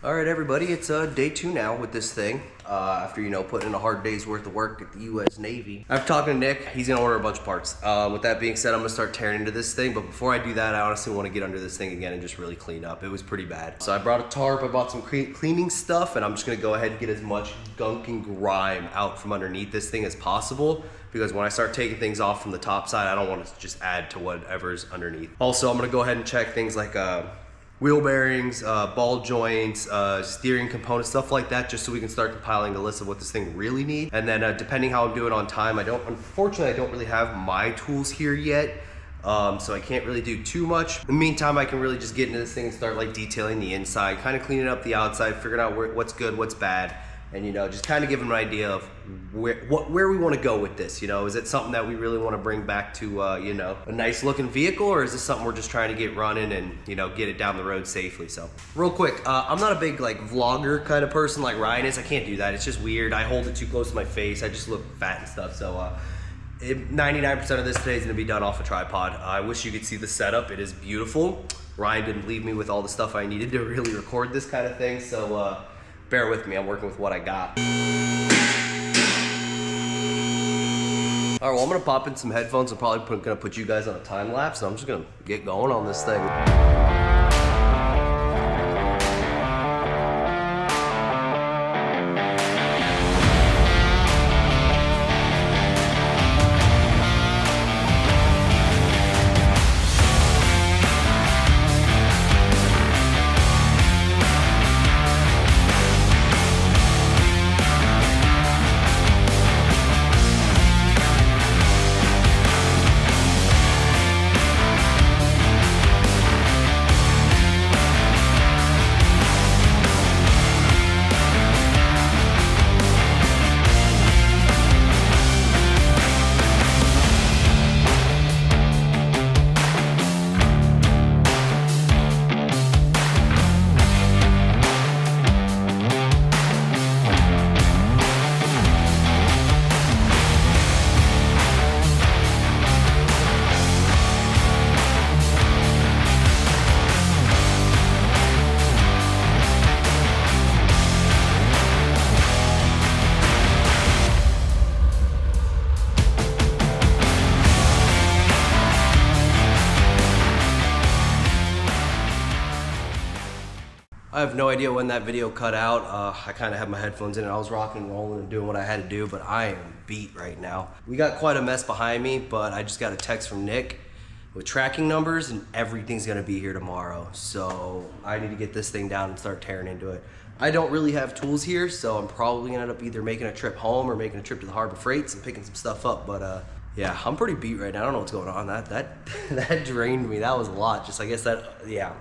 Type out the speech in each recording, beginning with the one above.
All right, everybody, it's day 2 now with this thing. After, putting in a hard day's worth of work at the U.S. Navy. After talking to Nick, he's gonna order a bunch of parts. With that being said, I'm gonna start tearing into this thing, but before I do that, I honestly wanna get under this thing again and just really clean up. It was pretty bad. So I brought a tarp, I bought some cleaning stuff, and I'm just gonna go ahead and get as much gunk and grime out from underneath this thing as possible, because when I start taking things off from the top side, I don't want to just add to whatever's underneath. Also, I'm gonna go ahead and check things like wheel bearings, ball joints, steering components, stuff like that, just so we can start compiling a list of what this thing really needs. And then depending how I'm doing on time, unfortunately, I don't really have my tools here yet, so I can't really do too much. In the meantime, I can really just get into this thing and start like detailing the inside, kind of cleaning up the outside, figuring out what's good, what's bad, and just kind of give them an idea of where we want to go with this. Is it something that we really want to bring back to a nice looking vehicle, or is this something we're just trying to get running and get it down the road safely? So real quick, I'm not a big like vlogger kind of person like Ryan is. I can't do that. It's just weird. I hold it too close to my face. I just look fat and stuff. So 99% of this today is gonna be done off a tripod. I wish you could see the setup. It is beautiful. Ryan didn't leave me with all the stuff I needed to really record this kind of thing, so bear with me, I'm working with what I got. All right, well, I'm gonna pop in some headphones. I'm probably gonna put you guys on a time lapse, and I'm just gonna get going on this thing. I have no idea when that video cut out. I kind of had my headphones in and I was rocking and rolling and doing what I had to do, but I am beat right now. We got quite a mess behind me, but I just got a text from Nick with tracking numbers and everything's gonna be here tomorrow. So I need to get this thing down and start tearing into it. I don't really have tools here, so I'm probably gonna end up either making a trip home or making a trip to the Harbor Freights and picking some stuff up, but yeah, I'm pretty beat right now. I don't know what's going on. That drained me. That was a lot. Just, I guess yeah.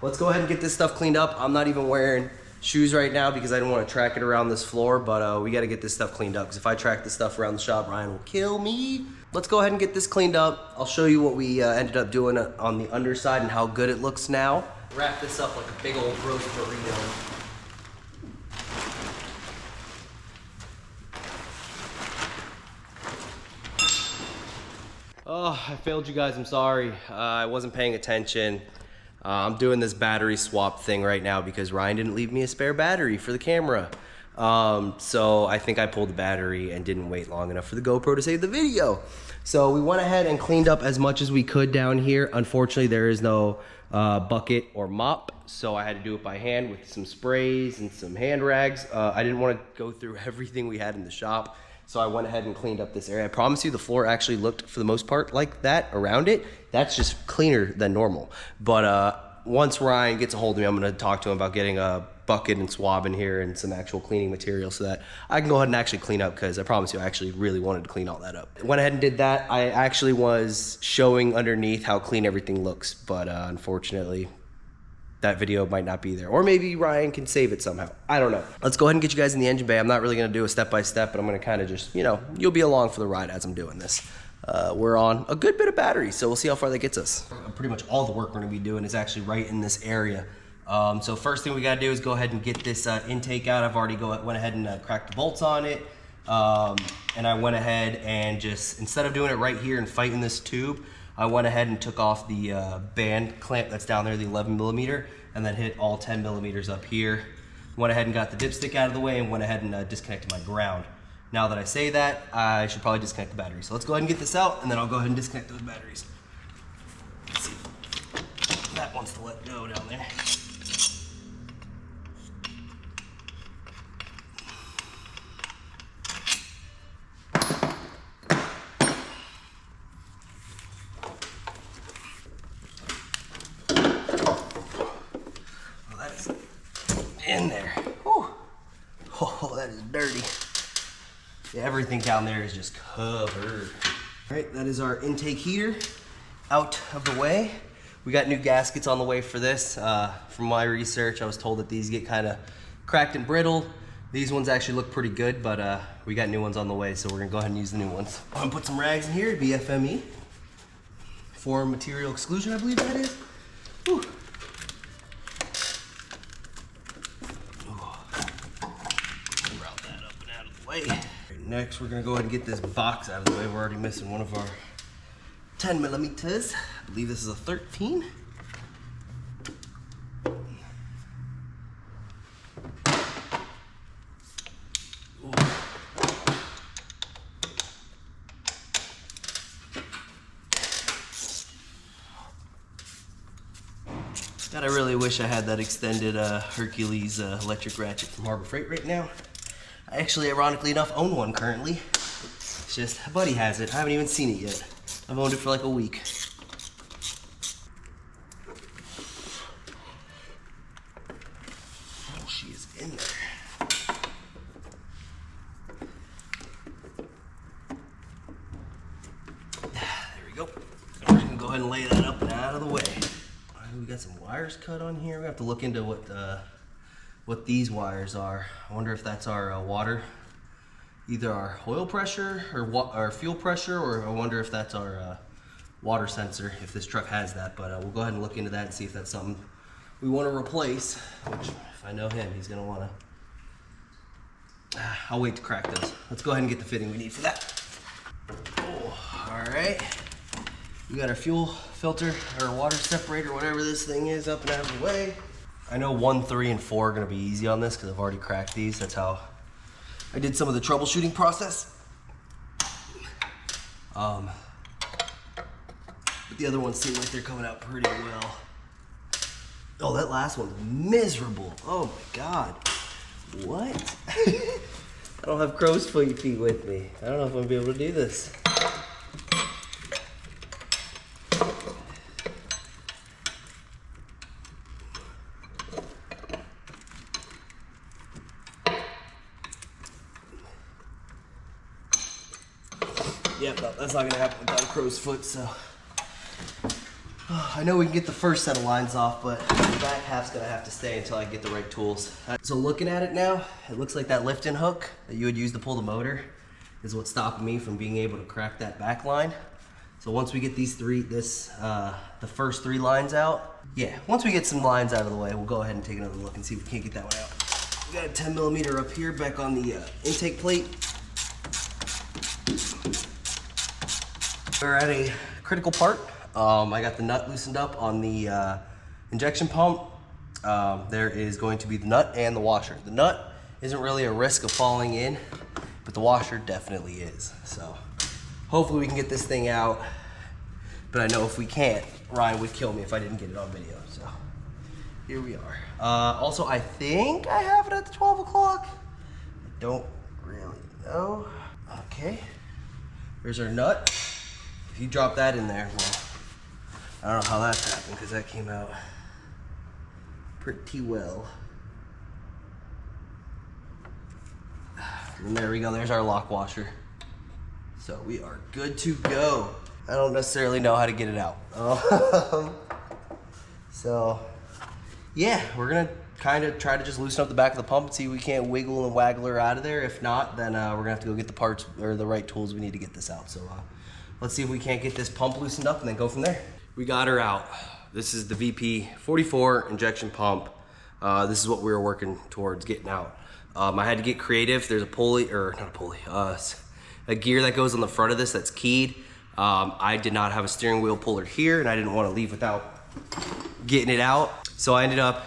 Let's go ahead and get this stuff cleaned up. I'm not even wearing shoes right now because I don't want to track it around this floor, but we got to get this stuff cleaned up, because if I track this stuff around the shop, Ryan will kill me. Let's go ahead and get this cleaned up. I'll show you what we ended up doing on the underside and how good it looks now. Wrap this up like a big old roast burrito. Oh, I failed you guys, I'm sorry. I wasn't paying attention. I'm doing this battery swap thing right now because Ryan didn't leave me a spare battery for the camera. So I think I pulled the battery and didn't wait long enough for the GoPro to save the video. So we went ahead and cleaned up as much as we could down here. Unfortunately, there is no bucket or mop, so I had to do it by hand with some sprays and some hand rags. I didn't want to go through everything we had in the shop, so I went ahead and cleaned up this area. I promise you the floor actually looked, for the most part, like that around it. That's just cleaner than normal. But once Ryan gets a hold of me, I'm gonna talk to him about getting a bucket and swab in here and some actual cleaning material so that I can go ahead and actually clean up, because I promise you I actually really wanted to clean all that up. Went ahead and did that. I actually was showing underneath how clean everything looks, but unfortunately, that video might not be there. Or maybe Ryan can save it somehow. I don't know. Let's go ahead and get you guys in the engine bay. I'm not really gonna do a step-by-step, but I'm gonna kind of just, you'll be along for the ride as I'm doing this. We're on a good bit of battery, so we'll see how far that gets us. Pretty much all the work we're gonna be doing is actually right in this area. So first thing we gotta do is go ahead and get this intake out. I've already went ahead and cracked the bolts on it. And I went ahead and just, instead of doing it right here and fighting this tube, I went ahead and took off the band clamp that's down there, the 11mm, and then hit all 10 millimeters up here. Went ahead and got the dipstick out of the way and went ahead and disconnected my ground. Now that I say that, I should probably disconnect the batteries. So let's go ahead and get this out, and then I'll go ahead and disconnect those batteries. Let's see. That wants to let go down there. Well, that is in there. Whew. Oh, that is dirty. Yeah, everything down there is just covered. All right, that is our intake heater out of the way. We got new gaskets on the way for this. From my research, I was told that these get kind of cracked and brittle. These ones actually look pretty good, but we got new ones on the way, so we're gonna go ahead and use the new ones. I'm gonna put some rags in here, BFME. For material exclusion, I believe that is. Whew. Route that up and out of the way. Next, we're gonna go ahead and get this box out of the way. We're already missing one of our 10 millimeters. I believe this is a 13. God, I really wish I had that extended Hercules electric ratchet from Harbor Freight right now. I actually, ironically enough, own one currently. It's just, a buddy has it. I haven't even seen it yet. I've owned it for like a week. Oh, she is in there. There we go. We're just gonna go ahead and lay that up and out of the way. All right, we got some wires cut on here. We have to look into what these wires are. I wonder if that's our water, either our oil pressure or fuel pressure, or I wonder if that's our water sensor, if this truck has that. But we'll go ahead and look into that and see if that's something we want to replace, which if I know him, he's gonna want to. I'll wait to crack those. Let's go ahead and get the fitting we need for that. Oh, all right. We got our fuel filter or water separator, whatever this thing is, up and out of the way. I know 1, 3, and 4 are gonna be easy on this because I've already cracked these. That's how I did some of the troubleshooting process. But the other ones seem like they're coming out pretty well. Oh, that last one's miserable. Oh my God. What? I don't have crow's feet with me. I don't know if I'm gonna be able to do this. Yep, no, that's not gonna happen without a crow's foot, so. I know we can get the first set of lines off, but the back half's gonna have to stay until I get the right tools. So looking at it now, it looks like that lifting hook that you would use to pull the motor is what's stopping me from being able to crack that back line. So once we get these the first 3 lines out, yeah, once we get some lines out of the way, we'll go ahead and take another look and see if we can't get that one out. We got a 10 millimeter up here back on the intake plate. We're at a critical part. I got the nut loosened up on the injection pump. There is going to be the nut and the washer. The nut isn't really a risk of falling in, but the washer definitely is. So hopefully we can get this thing out, but I know if we can't, Ryan would kill me if I didn't get it on video. So here we are. Also, I think I have it at the 12 o'clock. I don't really know. Okay, there's our nut. If you drop that in there, well, I don't know how that's happened because that came out pretty well. And there we go, there's our lock washer. So we are good to go. I don't necessarily know how to get it out. So yeah, we're gonna kind of try to just loosen up the back of the pump and see if we can't wiggle and waggle her out of there. If not, then we're gonna have to go get the parts or the right tools we need to get this out. So let's see if we can't get this pump loosened up and then go from there. We got her out. This is the VP44 injection pump. This is what we were working towards getting out. I had to get creative. There's a pulley, or not a pulley, a gear that goes on the front of this that's keyed. I did not have a steering wheel puller here and I didn't want to leave without getting it out. So I ended up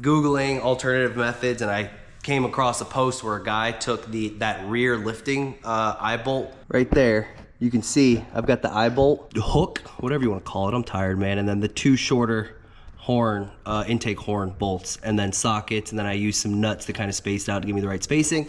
Googling alternative methods, and I came across a post where a guy took that rear lifting eye bolt right there. You can see I've got the eye bolt hook, whatever you want to call it. I'm tired, man. And then the two shorter horn, intake horn bolts, and then sockets, and then I use some nuts to kind of space out to give me the right spacing.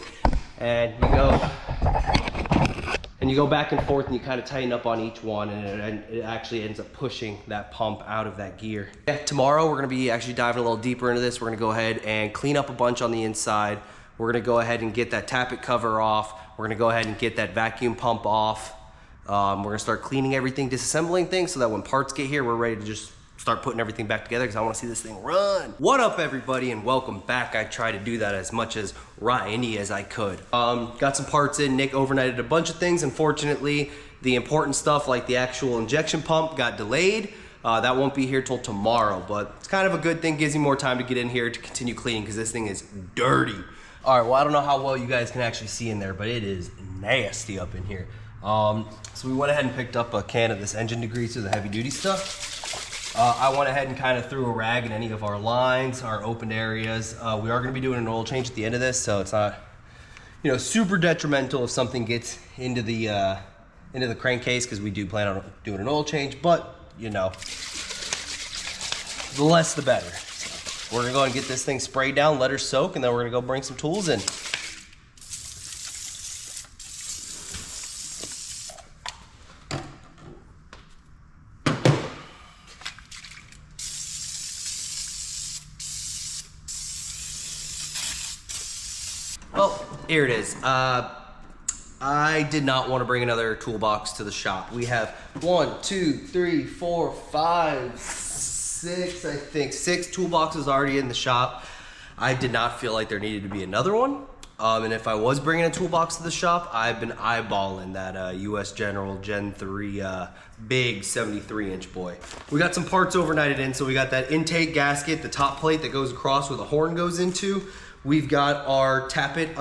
And you go back and forth, and you kind of tighten up on each one, and it actually ends up pushing that pump out of that gear. Yeah, tomorrow we're gonna be actually diving a little deeper into this. We're gonna go ahead and clean up a bunch on the inside. We're gonna go ahead and get that tappet cover off. We're gonna go ahead and get that vacuum pump off. We're gonna start cleaning everything, disassembling things, so that when parts get here, we're ready to just start putting everything back together, because I want to see this thing run. What up, everybody, and welcome back. I tried to do that as much as rainy as I could. Got some parts in. Nick overnighted a bunch of things. Unfortunately, the important stuff like the actual injection pump got delayed. That won't be here till tomorrow, but it's kind of a good thing. Gives you more time to get in here to continue cleaning, because this thing is dirty. All right, well, I don't know how well you guys can actually see in there, but it is nasty up in here. So we went ahead and picked up a can of this engine degreaser, the heavy duty stuff. I went ahead and kind of threw a rag in any of our lines, our open areas. We are going to be doing an oil change at the end of this, so it's not, you know, super detrimental if something gets into the crankcase, because we do plan on doing an oil change. But you know, the less the better. So we're gonna go and get this thing sprayed down, let her soak, and then we're gonna go bring some tools in. Well, here it is. I did not want to bring another toolbox to the shop. We have 1, 2, 3, 4, 5, 6, I think 6 toolboxes already in the shop. I did not feel like there needed to be another one. And if I was bringing a toolbox to the shop, I've been eyeballing that US General Gen 3 big 73-inch boy. We got some parts overnighted in, so we got that intake gasket, the top plate that goes across where the horn goes into. We've got our tappet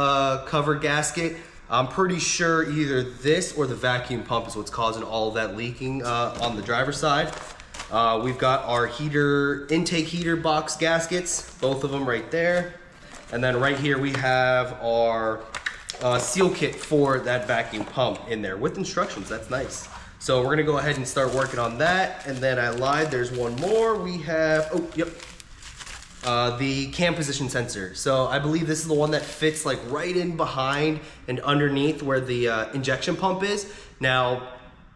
cover gasket. I'm pretty sure either this or the vacuum pump is what's causing all of that leaking on the driver's side. We've got our intake heater box gaskets, both of them right there. And then right here we have our seal kit for that vacuum pump in there with instructions. That's nice. So we're gonna go ahead and start working on that. And then I lied, there's one more. We have, oh, yep. The cam position sensor. So I believe this is the one that fits like right in behind and underneath where the injection pump is. Now,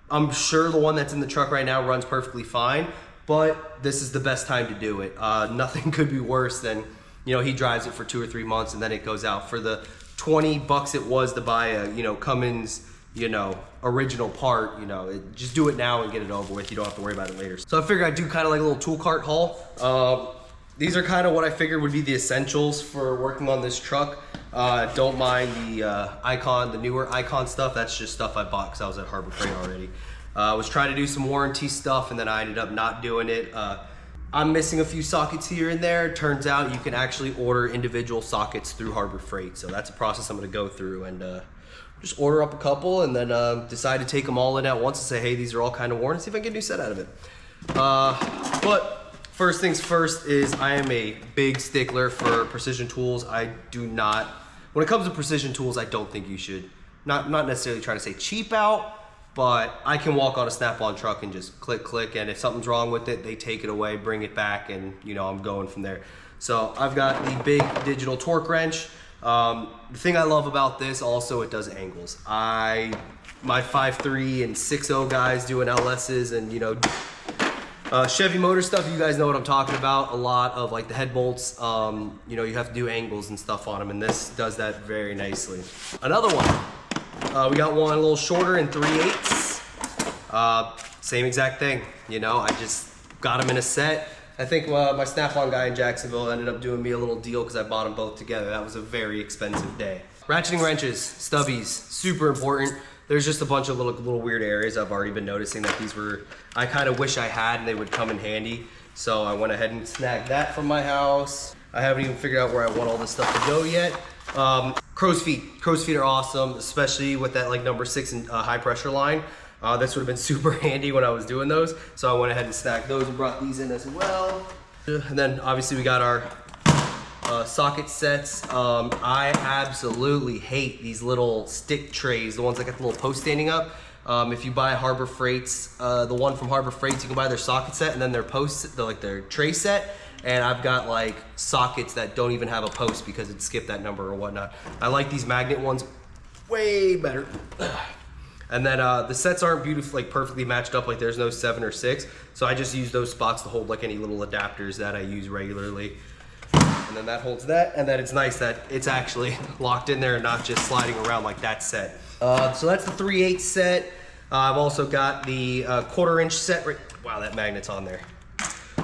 I'm sure the one that's in the truck right now runs perfectly fine, but this is the best time to do it. Nothing could be worse than, you know, he drives it for 2 or 3 months and then it goes out. For the 20 bucks it was to buy a, you know, Cummins, you know, original part, you know, just do it now and get it over with. You don't have to worry about it later. So I figured I'd do kind of like a little tool cart haul. These are kind of what I figured would be the essentials for working on this truck. Don't mind the Icon, the newer Icon stuff. That's just stuff I bought because I was at Harbor Freight already. I was trying to do some warranty stuff and then I ended up not doing it. I'm missing a few sockets here and there. Turns out you can actually order individual sockets through Harbor Freight. So that's a process I'm gonna go through and just order up a couple and then decide to take them all in at once and say, hey, these are all kind of worn and see if I can get a new set out of it. But first things first is I am a big stickler for precision tools. I do not, when it comes to precision tools, I don't think you should, not necessarily trying to say cheap out, but I can walk on a Snap-on truck and just click, and if something's wrong with it, they take it away, bring it back, and you know, I'm going from there. So I've got the big digital torque wrench. The thing I love about this also, it does angles. My 5'3" and 6'0" guys doing LS's and, you know, Chevy motor stuff, you guys know what I'm talking about. A lot of like the head bolts, you know, you have to do angles and stuff on them, and this does that very nicely. Another one, we got one a little shorter in 3/8. Same exact thing, you know, I just got them in a set. I think my Snap-on guy in Jacksonville ended up doing me a little deal because I bought them both together. That was a very expensive day. Ratcheting wrenches, stubbies, super important. There's just a bunch of little weird areas I've already been noticing that these were, I kind of wish I had and they would come in handy. So I went ahead and snagged that from my house. I haven't even figured out where I want all this stuff to go yet. Crow's feet are awesome, especially with that like number 6 and high pressure line. This would have been super handy when I was doing those. So I went ahead and snagged those and brought these in as well. And then obviously we got our socket sets. I absolutely hate these little stick trays, the ones that got the little post standing up. If you buy Harbor Freight's, the one from Harbor Freight's, you can buy their socket set and then their post, their tray set. And I've got like sockets that don't even have a post because it skipped that number or whatnot. I like these magnet ones way better. And then the sets aren't beautiful, like perfectly matched up, like there's no 7 or 6. So I just use those spots to hold like any little adapters that I use regularly. And then that holds that, and then it's nice that it's actually locked in there and not just sliding around like that set. So that's the 3/8 set. I've also got the 1/4 inch set. Wow, that magnet's on there.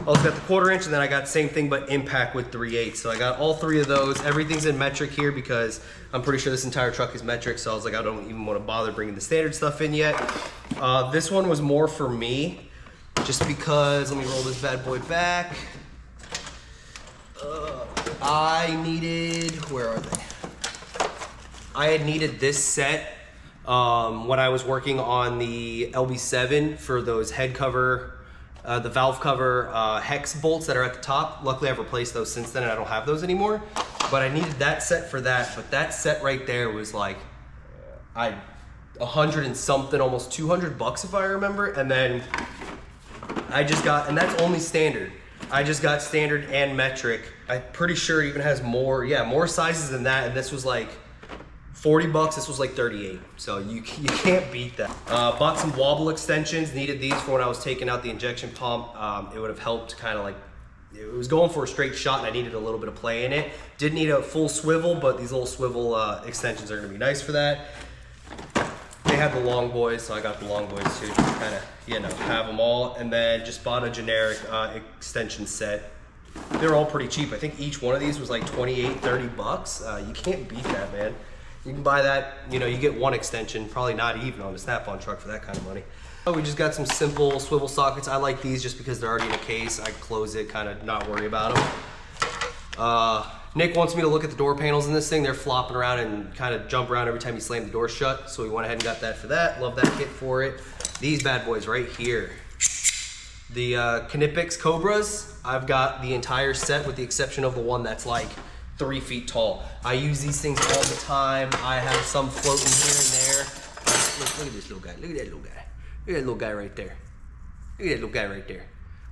Also got the 1/4 inch, and then I got the same thing but impact with 3/8. So I got all 3 of those. Everything's in metric here because I'm pretty sure this entire truck is metric. So I was like, I don't even want to bother bringing the standard stuff in yet. This one was more for me, just because. Let me roll this bad boy back. I needed, where are they? I had needed this set when I was working on the LB7 for those head cover, the valve cover hex bolts that are at the top. Luckily I've replaced those since then and I don't have those anymore. But I needed that set for that. But that set right there was like, 100 and something, almost 200 bucks if I remember. And then I just got, and that's only standard. I just got standard and metric. I'm pretty sure it even has more, yeah, more sizes than that. And this was like 40 bucks, this was like 38. So you can't beat that. Bought some wobble extensions, needed these for when I was taking out the injection pump. It would have helped kind of like, it was going for a straight shot and I needed a little bit of play in it. Didn't need a full swivel, but these little swivel extensions are gonna be nice for that. They had the long boys, so I got the long boys too, just to kind of, you know, have them all. And then just bought a generic extension set. They're all pretty cheap. I think each one of these was like 28, 30 bucks. You can't beat that, man. You can buy that, you know, you get one extension, probably not even on a Snap-on truck for that kind of money. We just got some simple swivel sockets. I like these just because they're already in a case. I close it, kind of not worry about them. Nick wants me to look at the door panels in this thing. They're flopping around and kind of jump around every time you slam the door shut. So we went ahead and got that for that. Love that kit for it. These bad boys right here. The Knipex Cobras, I've got the entire set with the exception of the one that's like 3 feet tall. I use these things all the time. I have some floating here and there. Look at this little guy. Look at that little guy. Look at that little guy right there. Look at that little guy right there.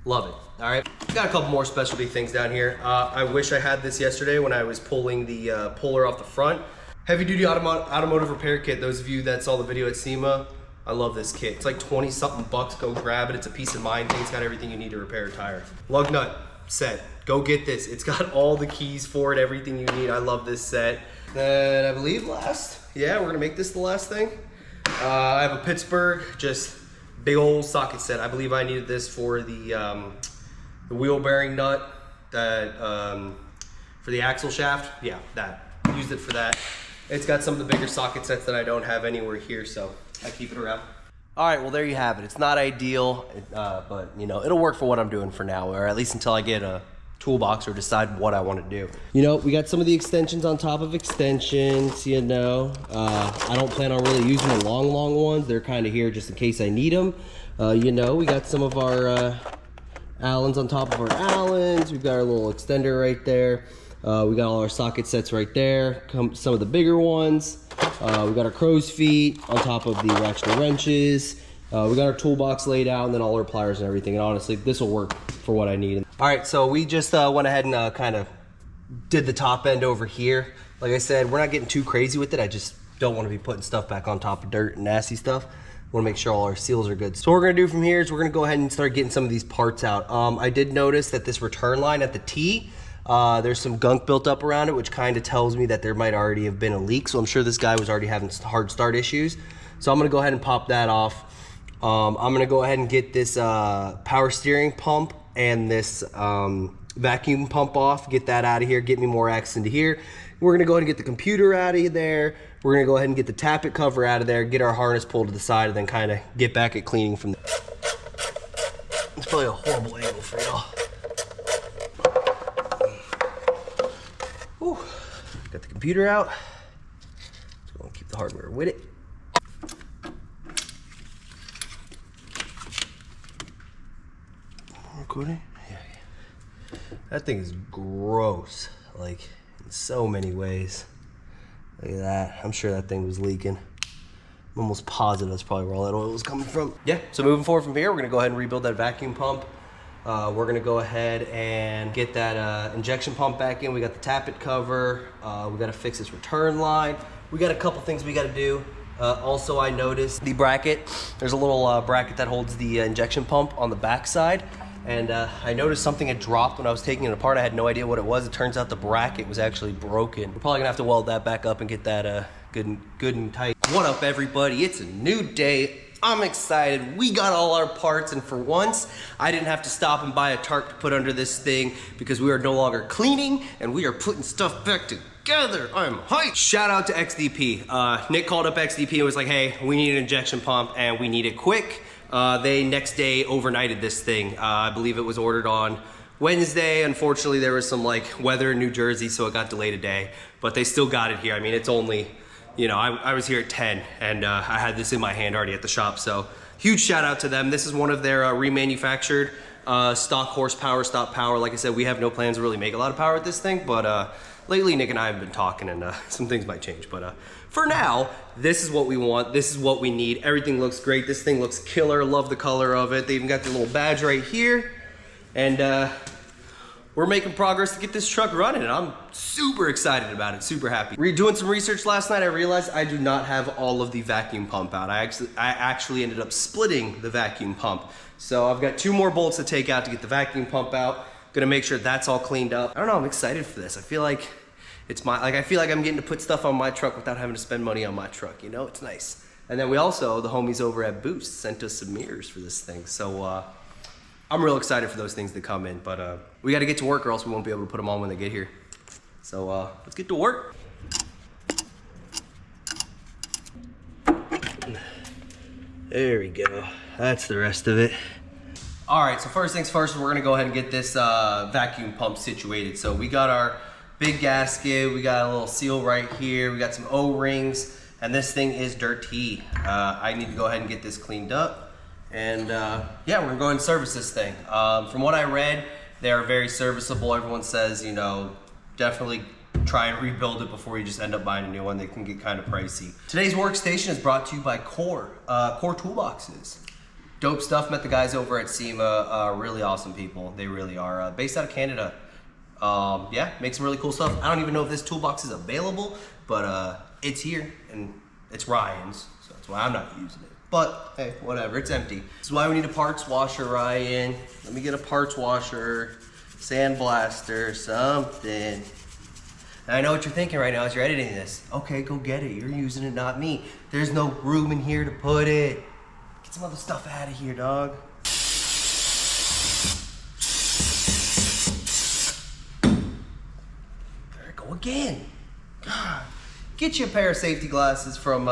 Love it. All right, got a couple more specialty things down here. I wish I had this yesterday when I was pulling the puller off the front. Heavy duty automotive repair kit. Those of you that saw the video at SEMA, I love this kit. It's like 20 something bucks. Go grab it. It's a peace of mind thing. It's got everything you need to repair a tire. Lug nut set. Go get this. It's got all the keys for it, everything you need. I love this set. Then I believe last, yeah, we're gonna make this the last thing. I have a Pittsburgh, just big old socket set. I believe I needed this for the wheel bearing nut that for the axle shaft. Yeah, that. Used it for that. It's got some of the bigger socket sets that I don't have anywhere here, so I keep it around. All right, well there you have it. It's not ideal, but you know, it'll work for what I'm doing for now, or at least until I get a toolbox or decide what I want to do. You know, we got some of the extensions on top of extensions, you know. I don't plan on really using the long ones. They're kind of here just in case I need them. You know, we got some of our Allens on top of our Allens. We've got our little extender right there. We got all our socket sets right there. Some of the bigger ones. We got our crow's feet on top of the ratchet wrenches. We got our toolbox laid out and then all our pliers and everything. And honestly, this will work for what I need. All right, so we just went ahead and kind of did the top end over here. Like I said, we're not getting too crazy with it. I just don't want to be putting stuff back on top of dirt and nasty stuff. Want to make sure all our seals are good. So what we're gonna do from here is we're gonna go ahead and start getting some of these parts out. I did notice that this return line at the T, there's some gunk built up around it, which kind of tells me that there might already have been a leak. So I'm sure this guy was already having hard start issues. So I'm gonna go ahead and pop that off. I'm gonna go ahead and get this power steering pump and this vacuum pump off, get that out of here, get me more access into here. We're gonna go ahead and get the computer out of there. We're gonna go ahead and get the tappet cover out of there, get our harness pulled to the side, and then kind of get back at cleaning from there. It's probably a horrible angle for y'all. Got the computer out. Just gonna keep the hardware with it. Recording? Yeah. That thing is gross, like in so many ways. Look at that. I'm sure that thing was leaking. I'm almost positive that's probably where all that oil was coming from. Yeah, so moving forward from here, we're gonna go ahead and rebuild that vacuum pump. We're gonna go ahead and get that injection pump back in. We got the tappet cover. We gotta fix this return line. We got a couple things we gotta do. Also, I noticed the bracket. There's a little bracket that holds the injection pump on the back side. And I noticed something had dropped when I was taking it apart. I had no idea what it was. It turns out the bracket was actually broken. We're probably gonna have to weld that back up and get that good and tight. What up, everybody? It's a new day. I'm excited. We got all our parts, and for once, I didn't have to stop and buy a tarp to put under this thing because we are no longer cleaning and we are putting stuff back together. I'm hyped. Shout out to XDP. Nick called up XDP and was like, hey, we need an injection pump and we need it quick. They next day overnighted this thing. I believe it was ordered on Wednesday. Unfortunately, there was some like weather in New Jersey, so it got delayed a day, but they still got it here. I mean, it's only, you know, I was here at 10 and I had this in my hand already at the shop. So huge shout out to them. This is one of their remanufactured stock horsepower, stock power. Like I said, we have no plans to really make a lot of power with this thing, but lately Nick and I have been talking and some things might change. But for now, this is what we want. This is what we need. Everything looks great. This thing looks killer. Love the color of it. They even got the little badge right here. And we're making progress to get this truck running, and I'm super excited about it, super happy. We were doing some research last night. I realized I do not have all of the vacuum pump out. I actually ended up splitting the vacuum pump. So I've got 2 more bolts to take out to get the vacuum pump out. Gonna make sure that's all cleaned up. I don't know, I'm excited for this. I feel like it's I feel like I'm getting to put stuff on my truck without having to spend money on my truck, you know? It's nice. And then we also, the homies over at Boost sent us some mirrors for this thing. So I'm real excited for those things to come in, but we gotta get to work or else we won't be able to put them on when they get here. So let's get to work. There we go. That's the rest of it. All right, so first things first, we're gonna go ahead and get this vacuum pump situated. So we got our big gasket, we got a little seal right here, we got some O-rings, and this thing is dirty. I need to go ahead and get this cleaned up. And yeah, we're gonna go ahead and service this thing. From what I read, they are very serviceable. Everyone says, you know, definitely try and rebuild it before you just end up buying a new one. They can get kind of pricey. Today's workstation is brought to you by Core Toolboxes. Dope stuff. Met the guys over at SEMA. Really awesome people. They really are. Based out of Canada. Yeah, make some really cool stuff. I don't even know if this toolbox is available, but it's here and it's Ryan's, so that's why I'm not using it. But hey, whatever, it's empty. This is why we need a parts washer, Ryan. Let me get a parts washer, sandblaster, something. And I know what you're thinking right now as you're editing this. Okay, go get it. You're using it, not me. There's no room in here to put it. Get some other stuff out of here, dog. There we go again. God. Get you a pair of safety glasses from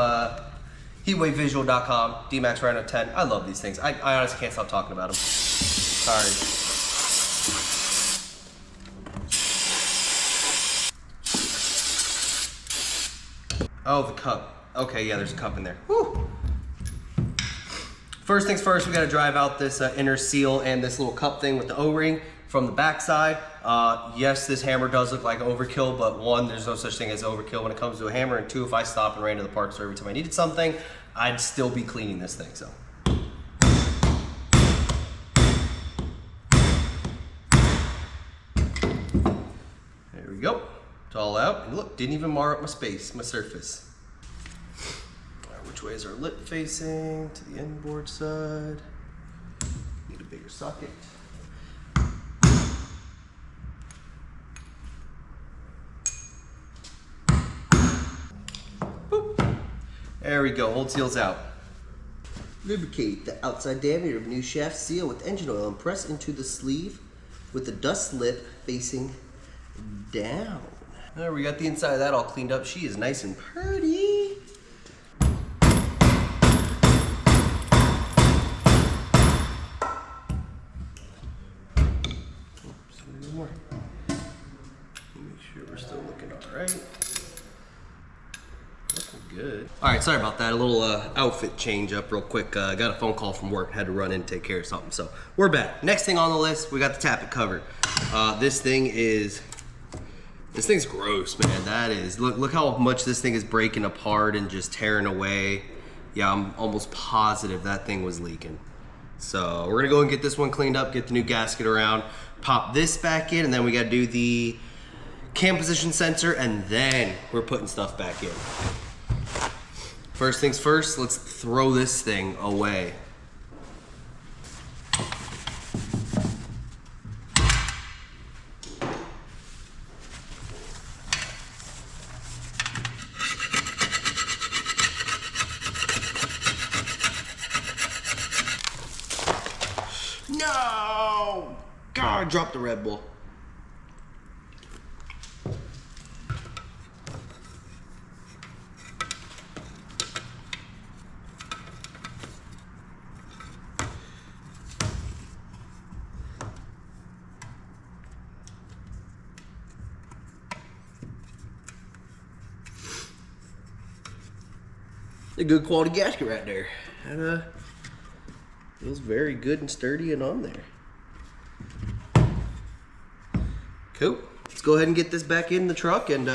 heatwavevisual.com, Dmaxryno 10. I love these things. I honestly can't stop talking about them. Sorry. Oh, the cup. Okay, yeah, there's a cup in there. Woo. First things first, we gotta drive out this inner seal and this little cup thing with the O-ring from the backside. Yes, this hammer does look like overkill, but 1, there's no such thing as overkill when it comes to a hammer, and 2, if I stop and ran to the park store every time I needed something, I'd still be cleaning this thing, so. There we go. It's all out, and look, didn't even mar up my space, my surface. All right, which way is our lip facing? To the inboard side. Need a bigger socket. Boop. There we go, old seal's out. Lubricate the outside diameter of new shaft seal with engine oil and press into the sleeve with the dust lip facing down. There, we got the inside of that all cleaned up. She is nice and pretty. Oops, a little more. Make sure we're still looking all right. Good. All right, sorry about that. A little outfit change up real quick. I got a phone call from work, had to run in and take care of something. So we're back. Next thing on the list, we got the tappet cover. This thing's gross, man. That is, look how much this thing is breaking apart and just tearing away. Yeah, I'm almost positive that thing was leaking. So we're gonna go and get this one cleaned up, get the new gasket around, pop this back in, and then we gotta do the cam position sensor, and then we're putting stuff back in. First things first, let's throw this thing away. No! God, I dropped the Red Bull. A good quality gasket right there. That feels very good and sturdy and on there. Cool. Let's go ahead and get this back in the truck and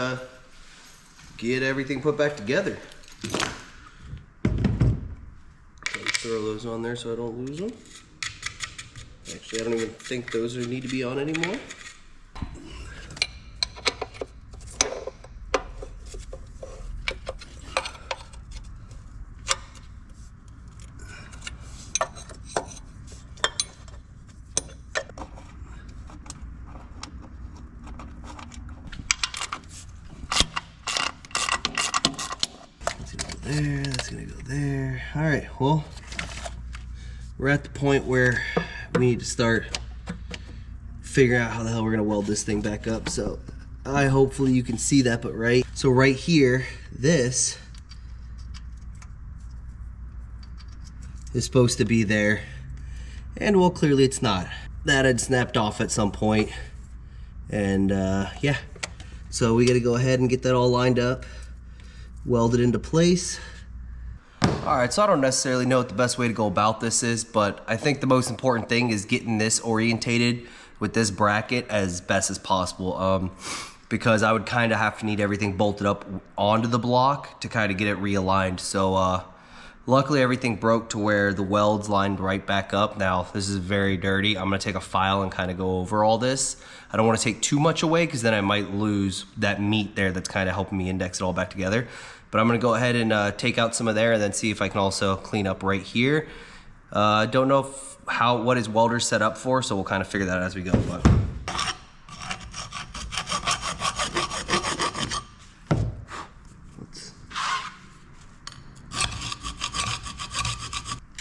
get everything put back together. Throw those on there so I don't lose them. Actually, I don't even think those need to be on anymore. There, that's gonna go there. All right, well, we're at the point where we need to start figuring out how the hell we're gonna weld this thing back up. So hopefully you can see that, but so right here, this is supposed to be there, and well, clearly it's not. That had snapped off at some point, and yeah, so we gotta go ahead and get that all lined up, welded into place. All right, so I don't necessarily know what the best way to go about this is, but I think the most important thing is getting this orientated with this bracket as best as possible, because I would kind of have to need everything bolted up onto the block to kind of get it realigned. So luckily everything broke to where the welds lined right back up. Now this is very dirty. I'm gonna take a file and kind of go over all this. I don't want to take too much away because then I might lose that meat there that's kind of helping me index it all back together. But I'm gonna go ahead and take out some of there and then see if I can also clean up right here. Don't know what his welder's set up for, so we'll kind of figure that out as we go. But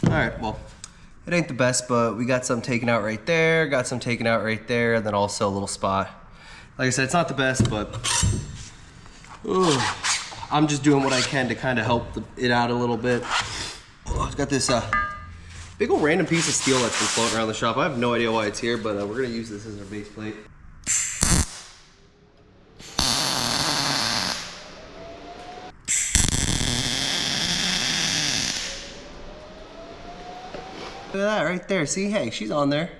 all right, well, it ain't the best, but we got some taken out right there, got some taken out right there, and then also a little spot. Like I said, it's not the best, but ooh, I'm just doing what I can to kind of help it out a little bit. Oh, I've got this big old random piece of steel that's been floating around the shop. I have no idea why it's here, but we're gonna use this as our base plate. Look at that right there. See, hey, she's on there.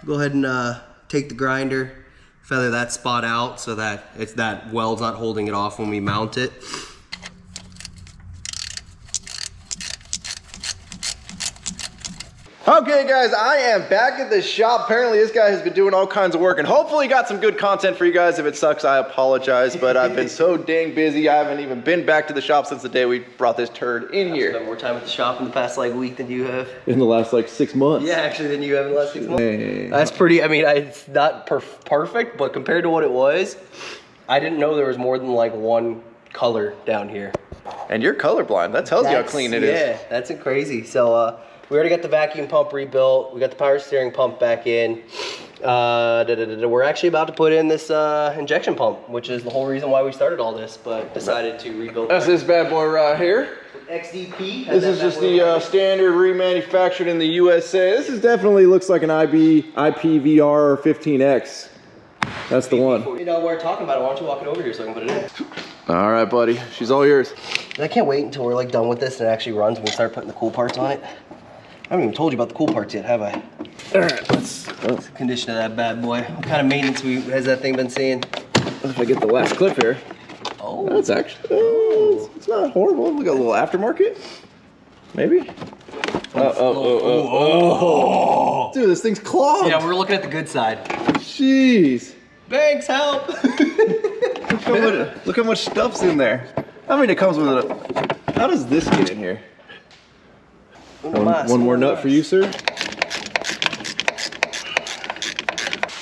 Go ahead and take the grinder, feather that spot out so that that weld's not holding it off when we mount it. Okay guys, I am back at the shop. Apparently this guy has been doing all kinds of work and hopefully got some good content for you guys. If it sucks, I apologize, but I've been so dang busy. I haven't even been back to the shop since the day we brought this turd in here. I've spent more time at the shop in the past week than you have. In the last 6 months. Yeah, actually than you have in the last 6 months. Hey. That's pretty, I mean, it's not perfect, but compared to what it was, I didn't know there was more than one color down here. And you're colorblind. That tells you how clean it is. Yeah, that's crazy. So, we already got the vacuum pump rebuilt. We got the power steering pump back in. We're actually about to put in this injection pump, which is the whole reason why we started all this, but decided to rebuild. That's this bad boy right here. XDP. This is just the standard remanufactured in the USA. This is definitely looks like an IPVR 15X. That's the one. You know, we're talking about it. Why don't you walk it over here so I can put it in? All right, buddy. She's all yours. I can't wait until we're like done with this and it actually runs and we start putting the cool parts on it. I haven't even told you about the cool parts yet, have I? All right, let's What's the condition of that bad boy? What kind of maintenance has that thing been seeing? if I get the last clip here. Oh. That's actually, it's not horrible. We got a little aftermarket, maybe. Oh. Dude, this thing's clogged. Yeah, we're looking at the good side. Jeez. Banks, help! Look how much stuff's in there. I mean, it comes with a, how does this get in here? One more nut for you, sir.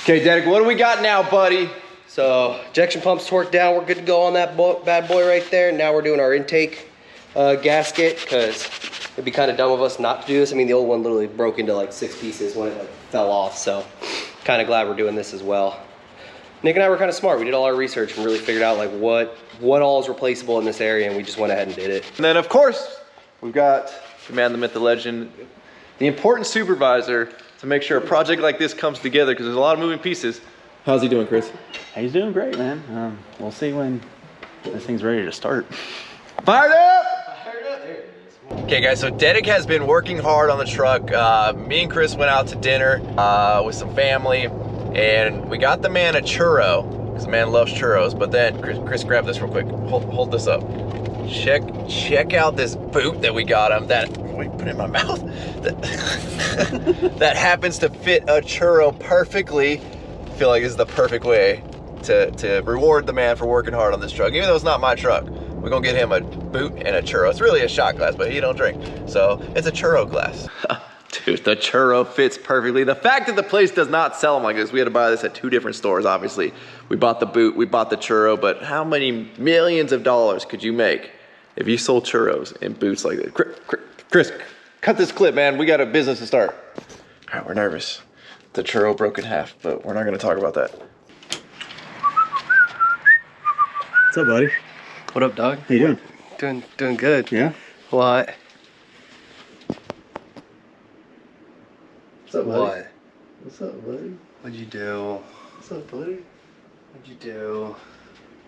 Okay, Derek, what do we got now, buddy? So, ejection pump's torqued down. We're good to go on that bad boy right there. Now we're doing our intake gasket, because it'd be kind of dumb of us not to do this. I mean, the old one literally broke into like 6 pieces when it like fell off, so kind of glad we're doing this as well. Nick and I were kind of smart. We did all our research and really figured out like what all is replaceable in this area, and we just went ahead and did it. And then, of course, we've got the man, the myth, the legend, the important supervisor to make sure a project like this comes together, because there's a lot of moving pieces. How's he doing, Chris? He's doing great, man. We'll see when this thing's ready to start. Fired up! Okay, guys, so Derek has been working hard on the truck. Me and Chris went out to dinner with some family, and we got the man a churro, because the man loves churros. But then, Chris, grab this real quick. Hold this up. Check out this boot that we got him. Wait, put it in my mouth. That happens to fit a churro perfectly. I feel like this is the perfect way to reward the man for working hard on this truck. Even though it's not my truck, we're gonna get him a boot and a churro. It's really a shot glass, but he don't drink, so it's a churro glass. Dude, the churro fits perfectly. The fact that the place does not sell them like this, we had to buy this at 2 different stores, obviously. We bought the boot, we bought the churro, but how many millions of dollars could you make if you sold churros and boots like this? Chris, cut this clip, man. We got a business to start. All right, we're nervous. The churro broke in half, but we're not gonna talk about that. What's up, buddy? What up, dog? How you doing? Doing good. Yeah? What? What's up, buddy? What? What's up, buddy? What'd you do? What's up, buddy? What'd you do?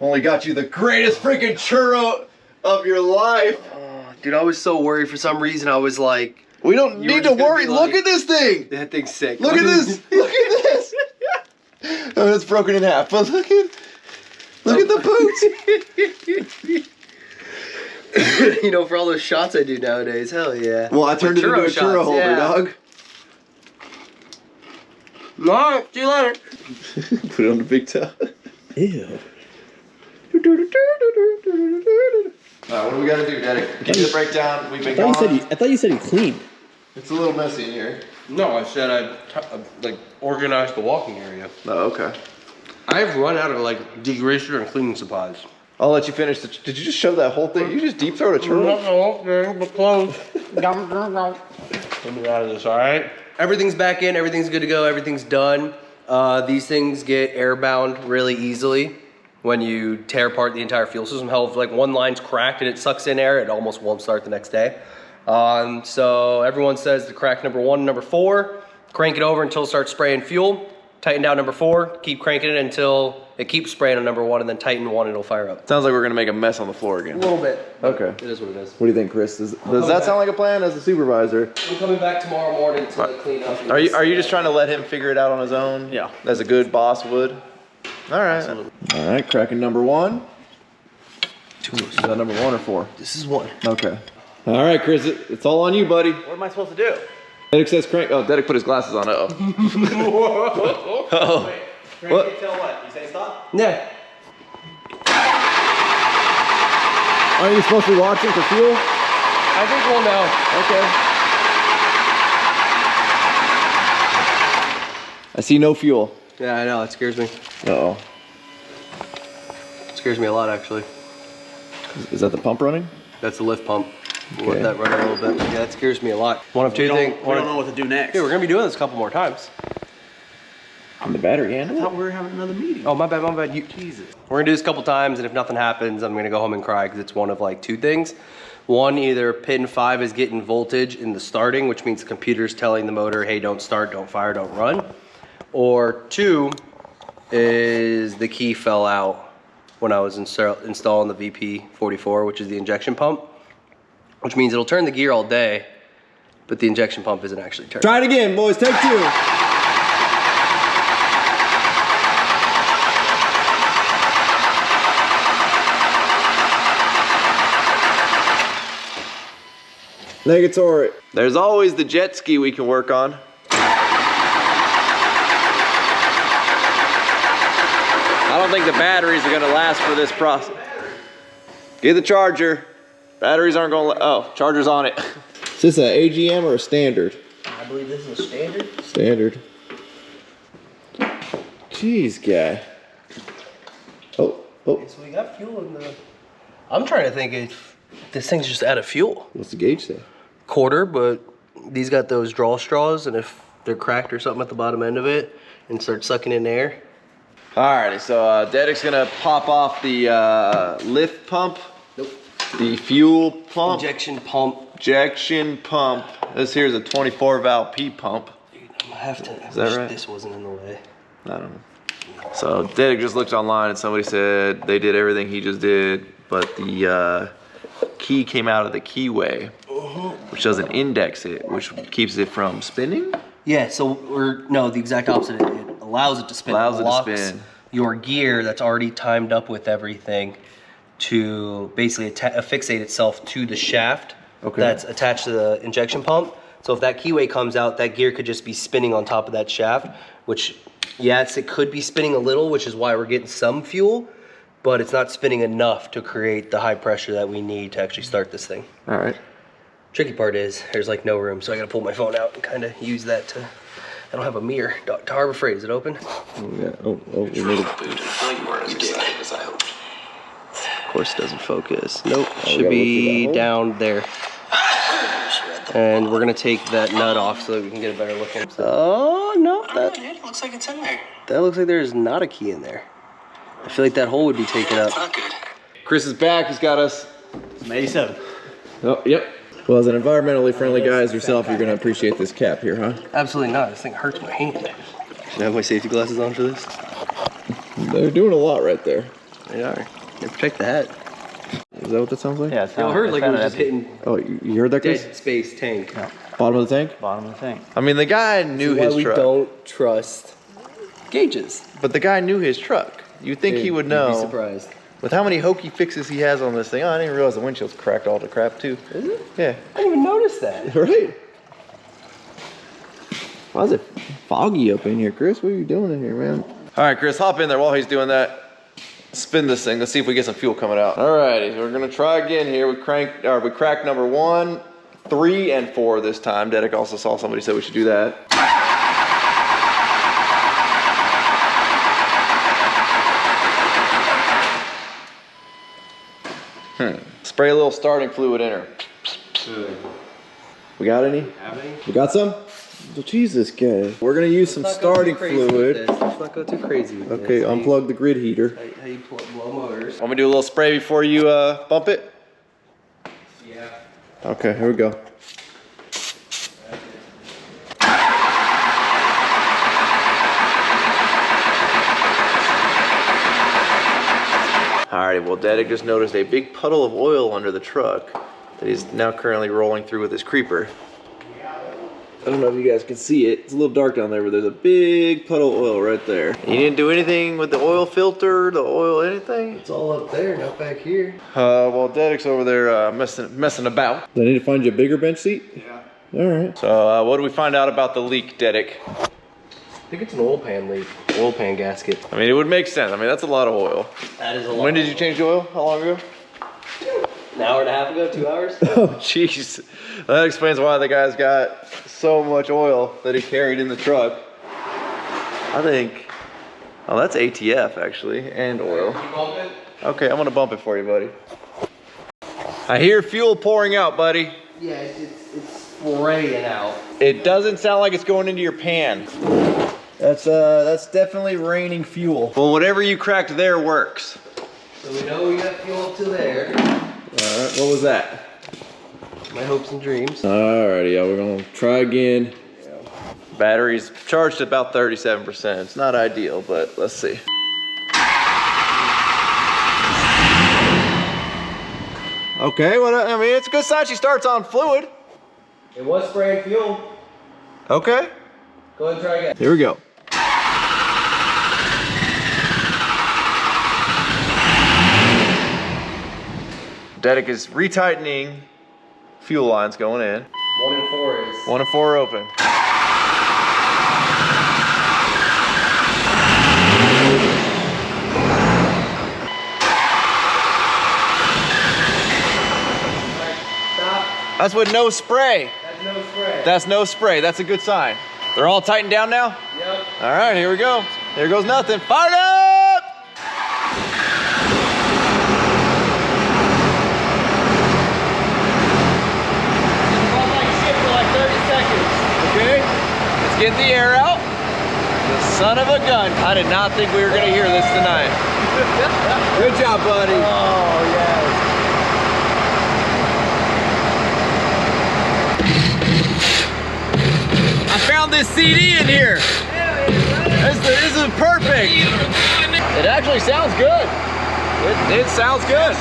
Only got you the greatest freaking churro of your life. Oh, dude, I was so worried for some reason. I was like, We don't You were need to just gonna worry. be like- Look at this thing. that thing's sick. Look at this. Look at this. Oh, it's broken in half, but look at the boots. You know, for all those shots I do nowadays, hell yeah. Well, I turned it into a shots, churro holder, yeah. dog. Alright, see you later. Put it on the big toe. Ew. Alright, what do we gotta do, Daddy? Give me the breakdown. We've been I gone. thought you said he cleaned. It's a little messy in here. No, I said I'd like organize the walking area. Oh, okay. I've run out of like degreaser and cleaning supplies. I'll let you finish. Did you just shove that whole thing? You just deep throat a churro? No, but close. Let me out of this, alright? Everything's back in, everything's good to go, everything's done. These things get airbound really easily when you tear apart the entire fuel system. Hell, if like one line's cracked and it sucks in air, it almost won't start the next day. So everyone says to crack number 1 and number 4, crank it over until it starts spraying fuel, tighten down number 4, keep cranking it until it keeps spraying on number 1, and then tighten 1 and it'll fire up. Sounds like we're gonna make a mess on the floor again. A little bit. Okay. It is what it is. What do you think, Chris? Does that sound like a plan as a supervisor? I'm coming back tomorrow morning to clean up. Are you just trying to let him figure it out on his own? Yeah. As a good boss would? All right. Absolutely. All right, cracking number 1. Two. Is that number 1 or 4? This is 1. Okay. All right, Chris, it's all on you, buddy. What am I supposed to do? Derek says crank. Oh, Derek put his glasses on. Uh-oh. Uh-oh. What? Tell what? You say stop? Yeah. Are you supposed to be watching for fuel? I think we'll know. Okay. I see no fuel. Yeah, I know. It scares me. Uh-oh. It scares me a lot, actually. Is that the pump running? That's the lift pump. We'll Okay. let that run a little bit. Yeah, that scares me a lot. One of two things. We don't know what to do next. Yeah, we're gonna be doing this a couple more times. On the battery handle? I thought we were having another meeting. Oh, my bad, my bad. Jesus. We're gonna do this a couple times, and if nothing happens, I'm gonna go home and cry, because it's one of like 2 things. One, either pin 5 is getting voltage in the starting, which means the computer's telling the motor, hey, don't start, don't fire, don't run. Or 2 is the key fell out when I was installing the VP44, which is the injection pump, which means it'll turn the gear all day, but the injection pump isn't actually turning. Try it again, boys. Take 2. Negatory. There's always the jet ski we can work on. I don't think the batteries are gonna last for this process. Get the charger. Batteries aren't gonna, oh, charger's on it. Is this an AGM or a standard? I believe this is a standard. Standard. Jeez, guy. Oh. Okay, so we got fuel in the... I'm trying to think if this thing's just out of fuel. What's the gauge say? Quarter, but these got those draw straws, and if they're cracked or something at the bottom end of it and start sucking in air. Alrighty, so Dedek's gonna pop off the lift pump. Nope. The fuel pump. Injection pump. Injection pump. This here's a 24 valve P pump. Dude, I'm gonna have to. Is that right? This wasn't in the way. I don't know. So Dedek just looked online and somebody said they did everything he just did, but the key came out of the keyway, which doesn't index it, which keeps it from spinning. Yeah, so no, the exact opposite. It allows it to spin. Allows it to locks spin. Your gear that's already timed up with everything to basically affixate itself to the shaft that's attached to the injection pump. So if that keyway comes out, that gear could just be spinning on top of that shaft, which, yes, it could be spinning a little, which is why we're getting some fuel, but it's not spinning enough to create the high pressure that we need to actually start this thing. All right. Tricky part is there's like no room, so I gotta pull my phone out and kind of use that to. I don't have a mirror. To Harbor Freight, is it open? Oh, yeah. Oh, we made it. Of course, it doesn't focus. Nope, should be down there. And we're gonna take that nut off so that we can get a better look at it. Oh no, that looks like it's in there. That looks like there's not a key in there. I feel like that hole would be taken up. Not good. Chris is back. He's got us. Some 87. Oh, yep. Well, as an environmentally friendly guy as yourself, you're gonna appreciate this cap here, huh? Absolutely not. This thing hurts my hand. Should I have my safety glasses on for this? They're doing a lot right there. They are. They protect the hat. Is that what that sounds like? Yeah, I heard like it was just hitting Oh, you heard that, Chris? dead space tank. Yeah. Bottom of the tank? Bottom of the tank. I mean, the guy knew his Why we truck. don't trust gauges. But the guy knew his truck. You'd think he would know. You'd be surprised. With how many hokey fixes he has on this thing. Oh, I didn't even realize the windshield's cracked all to crap, too. Is it? Yeah. I didn't even notice that. Right. Why is it foggy up in here, Chris? What are you doing in here, man? All right, Chris, hop in there while he's doing that. Spin this thing. Let's see if we get some fuel coming out. All righty, we're gonna try again here. We cracked number 1, 3, and 4 this time. Dedek also saw somebody said we should do that. Spray a little starting fluid in her. We got any? We got some? Oh, Jesus, guys. We're gonna use some starting fluid. Let's not go too crazy with Okay, this. unplug the grid heater. How you blow motors. Want me to do a little spray before you bump it? Yeah. Okay, here we go. Alrighty, well, Dedek just noticed a big puddle of oil under the truck that he's now currently rolling through with his creeper. I don't know if you guys can see it. It's a little dark down there, but there's a big puddle of oil right there. You didn't do anything with the oil filter, the oil, anything? It's all up there, not back here. Well, Dedek's over there messing about. Do I need to find you a bigger bench seat? Yeah. Alright. So, what do we find out about the leak, Dedek? I think it's an oil pan leak. Oil pan gasket. I mean, it would make sense. I mean, that's a lot of oil. That is a lot. When did you change the oil? How long ago? An hour and a half ago, 2 hours? Oh, jeez. That explains why the guy's got so much oil that he carried in the truck. I think, oh, that's ATF actually, and oil. Can you bump it? Okay, I'm gonna bump it for you, buddy. I hear fuel pouring out, buddy. Yeah, it's spraying out. It doesn't sound like it's going into your pan. That's definitely raining fuel. Well, whatever you cracked there works. So we know we got fuel up to there. Alright, what was that? My hopes and dreams. Alrighty, yeah, we're gonna try again. Battery's charged at about 37%. It's not ideal, but let's see. Okay, well, I mean, it's a good sign she starts on fluid. It was spraying fuel. Okay. Go ahead and try again. Here we go. Dedic is retightening fuel lines going in. 1 and 4 is. 1 and 4 are open. Stop. That's with no spray. That's no spray. That's no spray. That's a good sign. They're all tightened down now? Yep. All right, here we go. There goes nothing. Fired up! Okay, let's get the air out. The son of a gun. I did not think we were gonna hear this tonight. Good job, buddy. Oh, yes. I found this CD in here. This is perfect. It actually sounds good. It sounds good.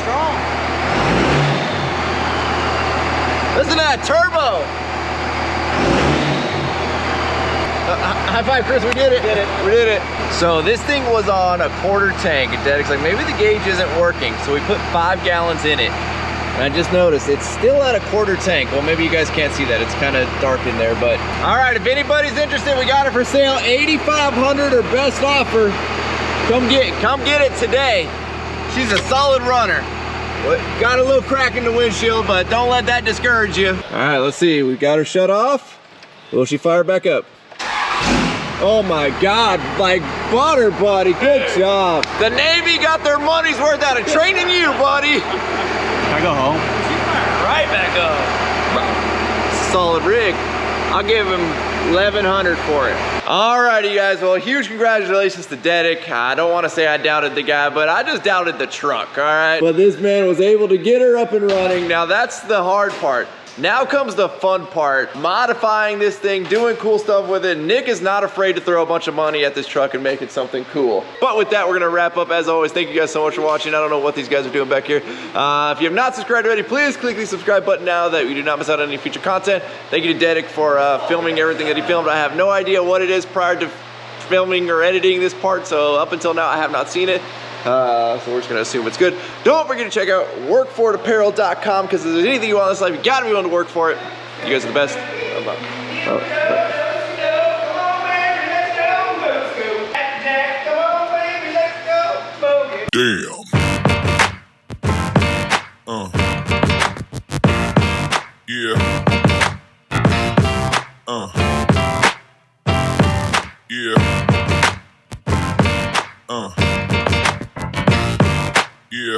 Listen to that turbo. High five, Chris, we did it. We did it. So this thing was on a quarter tank, and Dedic's like, maybe the gauge isn't working. So we put 5 gallons in it. And I just noticed it's still at a quarter tank. Well, maybe you guys can't see that. It's kind of dark in there, but. All right, if anybody's interested, we got it for sale. $8,500 or best offer. Come get it today. She's a solid runner. Got a little crack in the windshield, but don't let that discourage you. All right, let's see. We got her shut off. Will she fire back up? Oh my God, like butter, buddy, good job. The Navy got their money's worth out of training you, buddy. Can I go home? She fired right back up. Solid rig. I'll give him 1,100 for it. Alrighty guys, well, huge congratulations to Dedic. I don't want to say I doubted the guy, but I just doubted the truck, all right? But this man was able to get her up and running. Now that's the hard part. Now comes the fun part, modifying this thing, doing cool stuff with it. Nick is not afraid to throw a bunch of money at this truck and make it something cool. But with that, we're gonna wrap up. As always, thank you guys so much for watching. I don't know what these guys are doing back here. If you have not subscribed already, please click the subscribe button now that you do not miss out on any future content. Thank you to Dedic for filming everything that he filmed. I have no idea what it is prior to filming or editing this part, so up until now, I have not seen it. So we're just gonna assume it's good. Don't forget to check out workforitapparel.com, because if there's anything you want in this life, you gotta be willing to work for it. You guys are the best. Damn. Yeah. Yeah. Yeah.